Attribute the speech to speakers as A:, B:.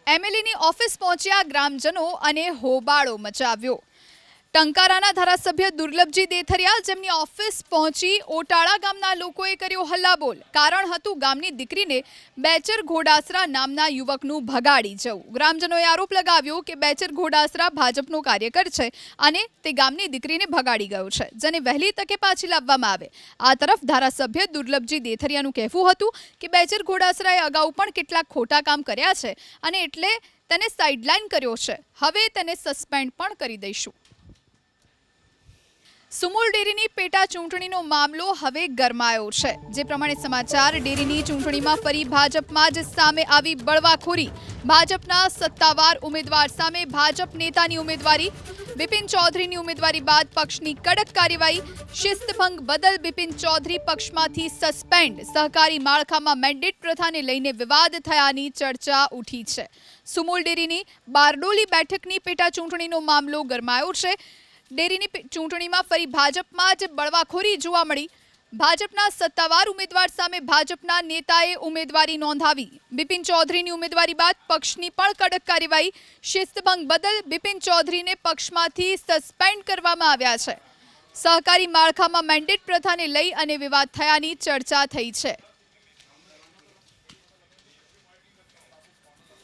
A: એમએલએની office પહોંચ્યા ગ્રામજનો અને હોબાળો મચાવ્યો। ટંકારાના ધારાસભ્ય દુર્લભજી દેથરિયા જેમની ઓફિસ પહોંચી ઓટાળા ગામના લોકોએ કર્યો હલ્લાબોલ। કારણ હતું ગામની દીકરીને બેચર ઘોડાસરા નામના યુવકનું ભગાડી જવું। ગ્રામજનોએ આરોપ લગાવ્યો કે બેચર ઘોડાસરા ભાજપનો કાર્યકર છે અને તે ગામની દીકરીને ભગાડી ગયો છે, જેને વહેલી તકે પાછી લાવવામાં આવે। આ તરફ ધારાસભ્ય દુર્લભજી દેથરિયાનું કહેવું હતું કે બેચર ઘોડાસરાએ અગાઉ પણ કેટલાક ખોટા કામ કર્યા છે અને એટલે તેને સાઇડલાઇન કર્યો છે। હવે તેને સસ્પેન્ડ પણ કરી દઈશું। સુમુલ ડેરીની પેટા ચૂંટણીનો મામલો હવે ગરમાયો છે। જે પ્રમાણે સમાચાર, ડેરીની ચૂંટણીમાં ફરી ભાજપમાં જ સામે આવી બળવાખોરી। ભાજપના સત્તાવાર ઉમેદવાર સામે ભાજપ નેતાની ઉમેદવારી। બિપિન ચૌધરીની ઉમેદવારી બાદ પક્ષની કડક કાર્યવાહી। શિસ્તભંગ બદલ બિપિન ચૌધરી પક્ષમાંથી સસ્પેન્ડ। સહકારી માળખામાં મેન્ડેટ પ્રથાને લઈને વિવાદ થયાની ચર્ચા ઉઠી છે। સુમુલ ડેરીની બારડોલી બેઠકની પેટા ચૂંટણીનો મામલો ગરમાયો છે। ડેરીની ચૂંટણીમાં ફરી ભાજપમાં જ બળવાખોરી જોવા મળી। ભાજપના સત્તાવાર ઉમેદવાર સામે ભાજપના નેતાએ ઉમેદવારી નોંધાવી। બિપિન ચૌધરીની ઉમેદવારી બાદ પક્ષની પણ કડક કાર્યવાહી। શિસ્તભંગ બદલ બિપિન ચૌધરીને પક્ષમાંથી સસ્પેન્ડ કરવામાં આવ્યા છે। સહકારી માળખામાં મેન્ડેટ પ્રથાને લઈ અને વિવાદ થયાની ચર્ચા થઈ છે।